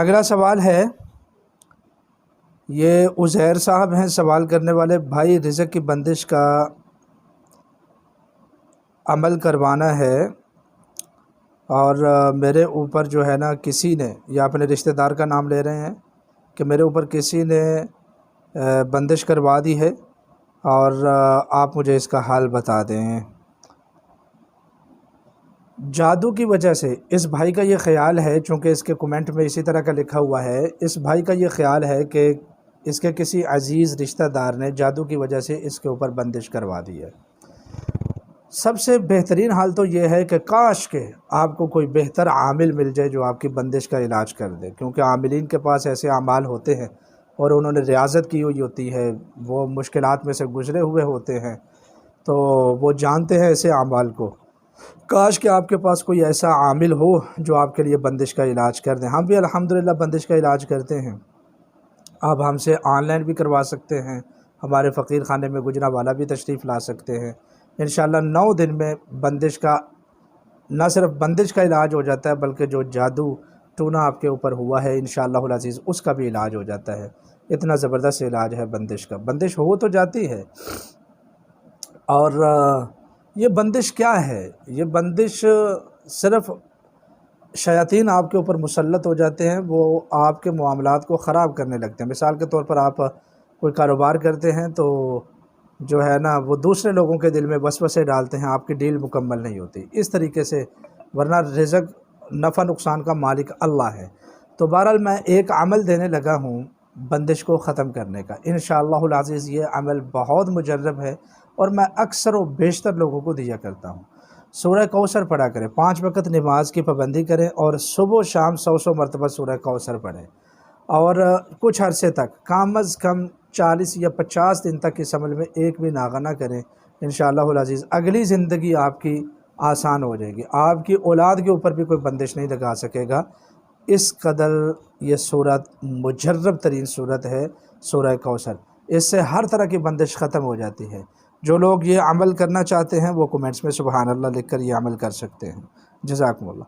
اگلا سوال ہے، یہ عزیر صاحب ہیں سوال کرنے والے، بھائی رزق کی بندش کا عمل کروانا ہے اور میرے اوپر جو ہے نا کسی نے، یا اپنے رشتہ دار کا نام لے رہے ہیں کہ میرے اوپر کسی نے بندش کروا دی ہے اور آپ مجھے اس کا حل بتا دیں۔ جادو کی وجہ سے اس بھائی کا یہ خیال ہے، چونکہ اس کے کومنٹ میں اسی طرح کا لکھا ہوا ہے، اس بھائی کا یہ خیال ہے کہ اس کے کسی عزیز رشتہ دار نے جادو کی وجہ سے اس کے اوپر بندش کروا دی ہے۔ سب سے بہترین حال تو یہ ہے کہ کاش کہ آپ کو کوئی بہتر عامل مل جائے جو آپ کی بندش کا علاج کر دے، کیونکہ عاملین کے پاس ایسے اعمال ہوتے ہیں اور انہوں نے ریاضت کی ہوئی ہوتی ہے، وہ مشکلات میں سے گزرے ہوئے ہوتے ہیں، تو وہ جانتے ہیں ایسے اعمال کو۔ کاش کہ آپ کے پاس کوئی ایسا عامل ہو جو آپ کے لیے بندش کا علاج کر دیں۔ ہم بھی الحمدللہ بندش کا علاج کرتے ہیں، آپ ہم سے آن لائن بھی کروا سکتے ہیں، ہمارے فقیر خانے میں گجرانوالہ بھی تشریف لا سکتے ہیں۔ انشاءاللہ 9 دن میں بندش کا، نہ صرف بندش کا علاج ہو جاتا ہے بلکہ جو جادو ٹونا آپ کے اوپر ہوا ہے انشاءاللہ العزیز اس کا بھی علاج ہو جاتا ہے۔ اتنا زبردست علاج ہے بندش کا، بندش ہو تو جاتی ہے۔ اور یہ بندش کیا ہے؟ یہ بندش صرف شیاطین آپ کے اوپر مسلط ہو جاتے ہیں، وہ آپ کے معاملات کو خراب کرنے لگتے ہیں۔ مثال کے طور پر آپ کوئی کاروبار کرتے ہیں تو جو ہے نا وہ دوسرے لوگوں کے دل میں وسوسے ڈالتے ہیں، آپ کی ڈیل مکمل نہیں ہوتی اس طریقے سے، ورنہ رزق نفع نقصان کا مالک اللہ ہے۔ تو بہرحال میں ایک عمل دینے لگا ہوں بندش کو ختم کرنے کا، انشاءاللہ العزیز یہ عمل بہت مجرب ہے اور میں اکثر و بیشتر لوگوں کو دیا کرتا ہوں۔ سورہ کوثر پڑھا کریں، 5 وقت نماز کی پابندی کریں اور صبح و شام 100 مرتبہ سورہ کوثر پڑھیں، اور کچھ عرصے تک کم از کم 40 یا 50 دن تک اس عمل میں ایک بھی ناغہ نہ کریں، انشاءاللہ العزیز اگلی زندگی آپ کی آسان ہو جائے گی، آپ کی اولاد کے اوپر بھی کوئی بندش نہیں لگا سکے گا۔ اس قدر یہ صورت مجرب ترین صورت ہے سورہ کوثر، اس سے ہر طرح کی بندش ختم ہو جاتی ہے۔ جو لوگ یہ عمل کرنا چاہتے ہیں وہ کومنٹس میں سبحان اللہ لکھ کر یہ عمل کر سکتے ہیں۔ جزاکم اللہ۔